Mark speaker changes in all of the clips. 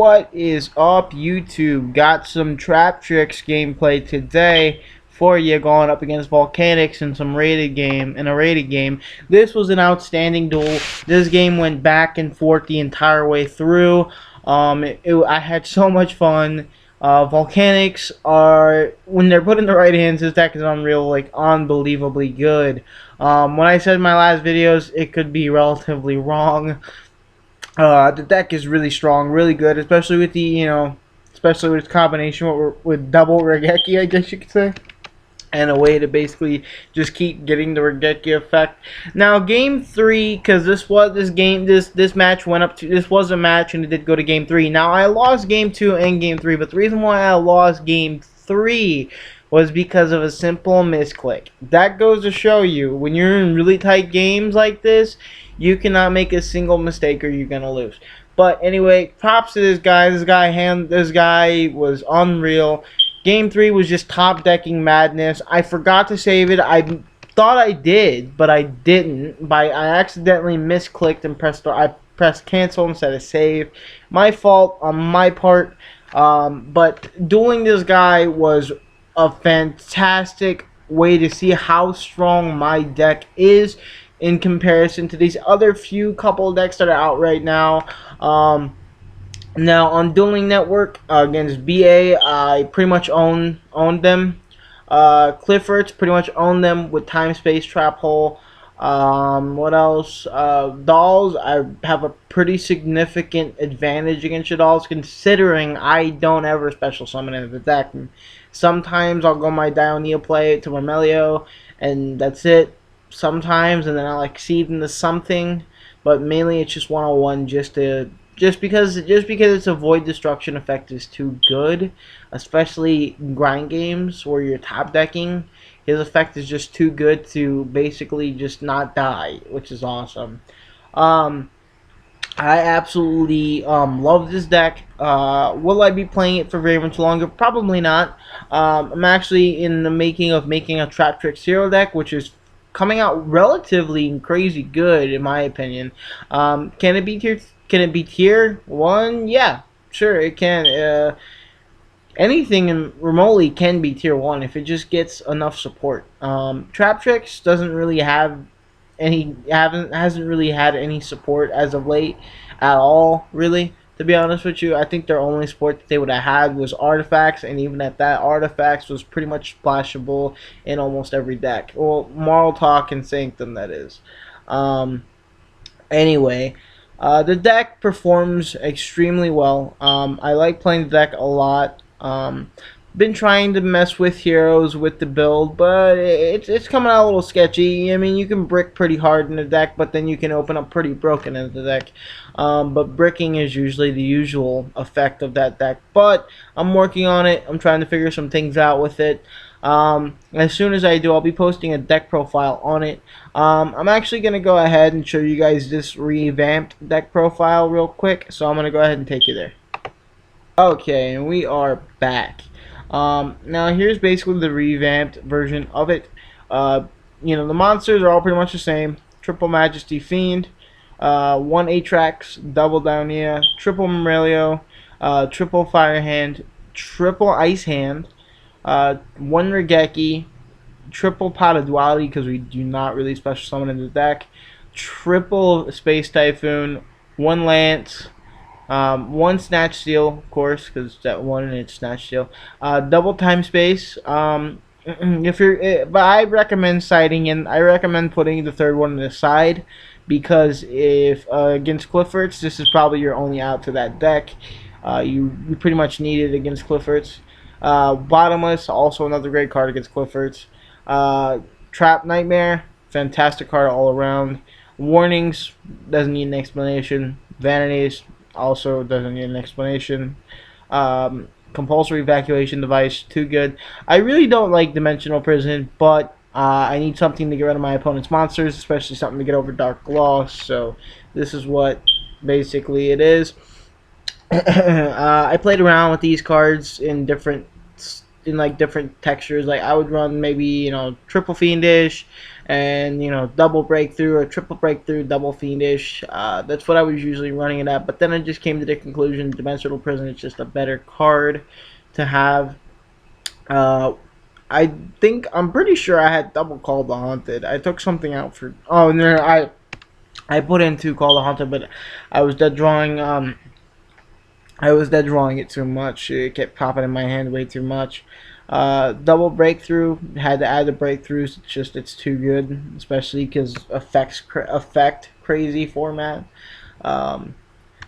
Speaker 1: What is up, YouTube? Got some Traptrix gameplay today for you, going up against volcanics in some rated game. This was an outstanding duel. This game went back and forth the entire way through. I had so much fun. Volcanics are, when they're put in the right hands, this deck is unreal, like unbelievably good. When I said in my last videos, it could be relatively wrong. The deck is really strong, really good, especially with especially with its combination with double Regeki, I guess you could say, and a way to basically just keep getting the Regeki effect. Now, game 3, because this match went up to, this was a match and it did go to game 3. Now, I lost game 2 and game 3, but the reason why I lost game 3 was because of a simple misclick. That goes to show you, when you're in really tight games like this, you cannot make a single mistake or you're gonna lose. But anyway, props to this guy. This guy was unreal. Game 3 was just top decking madness. I forgot to save it. I thought I did, but I didn't. I accidentally misclicked and I pressed cancel instead of save. My fault on my part. But dueling this guy was a fantastic way to see how strong my deck is in comparison to these other couple decks that are out right now. Now on Dueling Network against BA, I pretty much owned them. Cliffords pretty much owned them with Time Space Trap Hole. What else? Dolls, I have a pretty significant advantage against your dolls, considering I don't ever special summon into the deck. Sometimes I'll go my Dionea play to Marmelio, and that's it. Sometimes, and then I'll exceed into something, but mainly it's just 101 just because its avoid destruction effect is too good, especially in grind games where you're top decking. His effect is just too good to basically just not die, which is awesome. I absolutely love this deck. Will I be playing it for very much longer? Probably not. I'm actually in the making of making a Traptrix hero deck, which is coming out relatively crazy good in my opinion. Can it be tier? Can it be tier 1? Yeah, sure it can. Anything remotely can be tier 1 if it just gets enough support. Traptrix doesn't really have hasn't really had any support as of late at all, really, to be honest with you. I think their only support that they would have had was artifacts, and even at that, artifacts was pretty much splashable in almost every deck. Well, Moral Talk and Sanctum, that is. Anyway, the deck performs extremely well. I like playing the deck a lot. Been trying to mess with heroes with the build, but it's coming out a little sketchy. I mean, you can brick pretty hard in the deck, but then you can open up pretty broken in the deck. But bricking is usually the usual effect of that deck. But I'm working on it. I'm trying to figure some things out with it. As soon as I do, I'll be posting a deck profile on it. I'm actually going to go ahead and show you guys this revamped deck profile real quick. So I'm going to go ahead and take you there. Okay, and we are back. Now here's basically the revamped version of it. The monsters are all pretty much the same. Triple Majesty Fiend, 1 Atrax, double Dionea, triple Marmelio, triple Fire Hand, triple Ice Hand, 1 Regeki, triple Pot of Duality because we do not really special summon in the deck, triple Space Typhoon, 1 Lance, 1 Snatch Steal, of course, because that one and it's Snatch Steal. Double Time Space. But I recommend siding in. I recommend putting the third one to the side, because if against Cliffords, this is probably your only out to that deck. You pretty much need it against Cliffords. Bottomless, also another great card against Cliffords. Trap Nightmare, fantastic card all around. Warnings, doesn't need an explanation. Vanities, also doesn't need an explanation. Compulsory evacuation device, too good. I really don't like Dimensional Prison, but I need something to get rid of my opponent's monsters, especially something to get over Dark Law. So this is what basically it is. I played around with these cards in different textures. Like I would run maybe triple Fiendish and double breakthrough or triple breakthrough, double fiendish. That's what I was usually running it at. But then I just came to the conclusion Dimensional Prison is just a better card to have. Uh, I think I'm pretty sure I had double Call the Haunted. I took something out for no, I put in two Call the Haunted, but I was dead drawing it too much. It kept popping in my hand way too much. Double breakthrough, had to add the breakthroughs. It's too good, especially because effect crazy format. Um,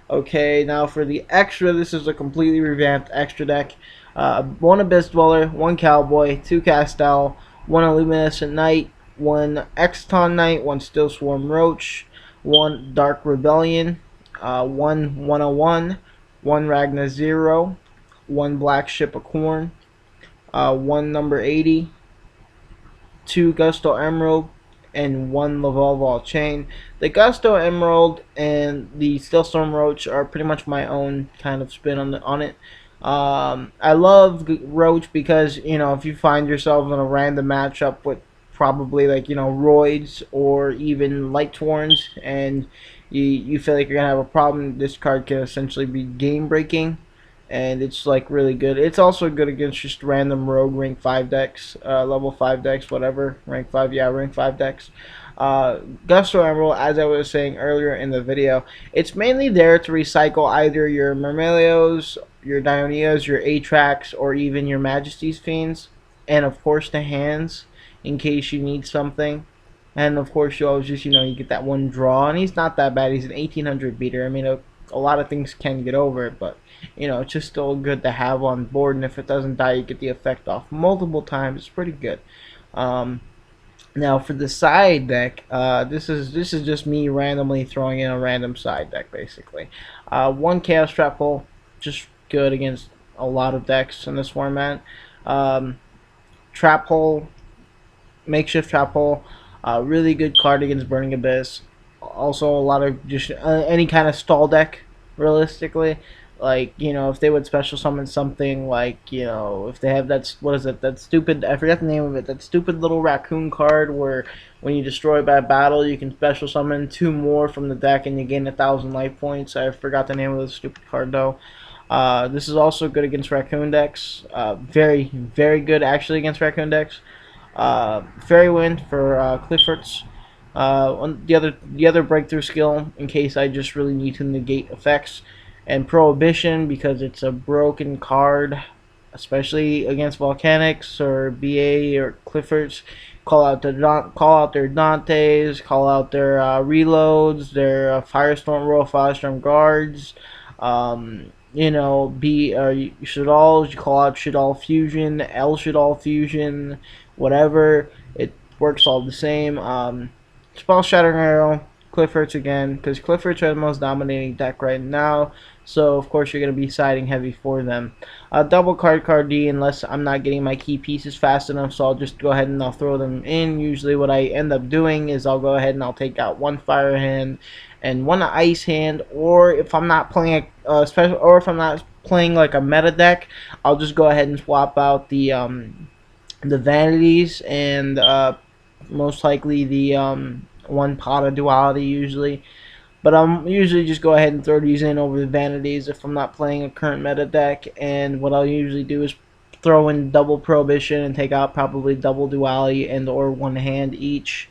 Speaker 1: okay, now for the extra, this is a completely revamped extra deck. One Abyss Dweller, one Cowboy, two Castel, one Illuminescent Knight, one Exton Knight, one Still Swarm Roach, one Dark Rebellion, one 101, one Ragna Zero, one Black Ship of Corn, one number 80, two Gusto Emerald, and one Laval Chain. The Gusto Emerald and the Stillstorm Roach are pretty much my own kind of spin on it. I love Roach because if you find yourself in a random matchup with probably like Roids or even Light Torns, and you feel like you're gonna have a problem, this card can essentially be game breaking, and it's like really good. It's also good against just random rogue rank 5 decks, level 5 decks, whatever, rank 5, yeah, rank 5 decks. Gusto Emerald, as I was saying earlier in the video, it's mainly there to recycle either your Myrmeleos, your Dionias, your Atrax, or even your Majesty's Fiends, and of course the hands, in case you need something. And of course you always just, you get that one draw, and he's not that bad. He's an 1800 beater. I mean, a lot of things can get over it, but it's just still good to have on board, and if it doesn't die, you get the effect off multiple times. It's pretty good. Now for the side deck, this is just me randomly throwing in a random side deck, basically. One Chaos Trap Hole, just good against a lot of decks in this format. Trap Hole, Makeshift Trap Hole, really good card against Burning Abyss. Also a lot of just any kind of stall deck, realistically. Like, if they would special summon something like, if they have what is it, that stupid, I forgot the name of it, that stupid little raccoon card where when you destroy by battle, you can special summon 2 more from the deck and you gain 1,000 life points. I forgot the name of the stupid card though. This is also good against raccoon decks. Very, very good actually against raccoon decks. Fairy Wind for Cliffords. The other breakthrough skill in case I just really need to negate effects, and Prohibition because it's a broken card, especially against Volcanics or BA or Cliffords. Call out their Dantes, call out their reloads, their Firestorm, Royal Firestorm Guards. Shadal, you call out Shadal Fusion, L Shadal Fusion, whatever. It works all the same. Spell Shattering Arrow, Cliffords again, because Cliffords are the most dominating deck right now, so of course you're going to be siding heavy for them. Double card D unless I'm not getting my key pieces fast enough, so I'll just go ahead and I'll throw them in. Usually what I end up doing is I'll go ahead and I'll take out one fire hand and one ice hand, or if I'm not playing if I'm not playing like a meta deck, I'll just go ahead and swap out the vanities and most likely the one pot of duality usually. But I'm usually just go ahead and throw these in over the vanities if I'm not playing a current meta deck. And what I'll usually do is throw in double Prohibition and take out probably double duality and or one hand each.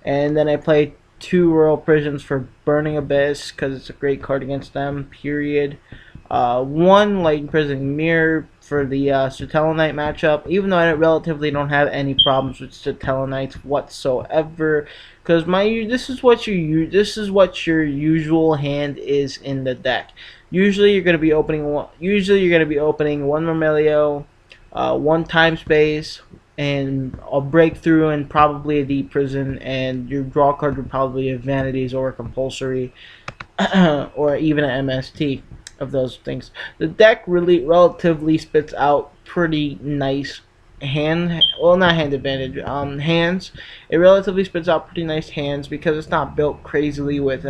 Speaker 1: And then I play 2 Royal Prisons for Burning Abyss because it's a great card against them, period. 1 Light Prison Mirror for the Satellanite matchup, even though I relatively don't have any problems with Satellanites whatsoever, because this is what your usual hand is in the deck. Usually you're going to be opening one Myrmeleo, 1 Time Space, and a Breakthrough, and probably a Deep Prison, and your draw card would probably be a Vanities or a Compulsory, or even an MST of those things. The deck really relatively spits out pretty nice hands. It relatively spits out pretty nice hands because it's not built crazily with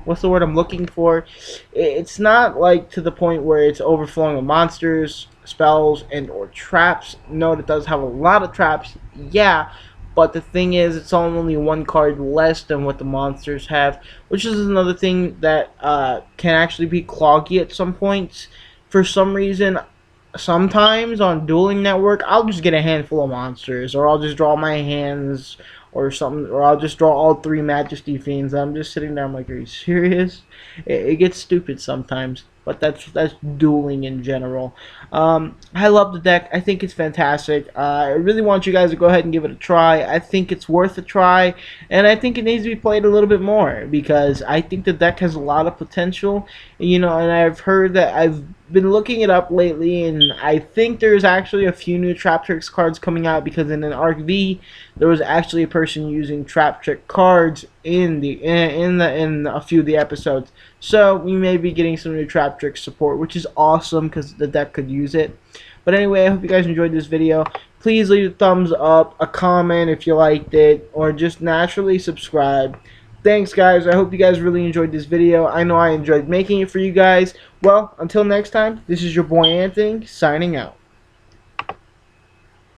Speaker 1: what's the word I'm looking for? It's not like to the point where it's overflowing with monsters, spells, and or traps. No, it does have a lot of traps, yeah, but the thing is, it's only one card less than what the monsters have, which is another thing that can actually be cloggy at some points. For some reason, sometimes on Dueling Network, I'll just get a handful of monsters, or I'll just draw my hands, or something, or I'll just draw all three Majesty Fiends. I'm just sitting there, I'm like, are you serious? It gets stupid sometimes, but that's dueling in general. I love the deck. I think it's fantastic. I really want you guys to go ahead and give it a try. I think it's worth a try, and I think it needs to be played a little bit more because I think the deck has a lot of potential. You know, and I've heard that I've been looking it up lately, and I think there's actually a few new Traptrix cards coming out because in an Arc V, there was actually a person using Traptrix cards in a few of the episodes. So we may be getting some new Traptrix support, which is awesome because the deck could use it. But anyway, I hope you guys enjoyed this video. Please leave a thumbs up, a comment if you liked it, or just naturally subscribe. Thanks, guys. I hope you guys really enjoyed this video. I know I enjoyed making it for you guys. Well, until next time, this is your boy Anthony, signing out.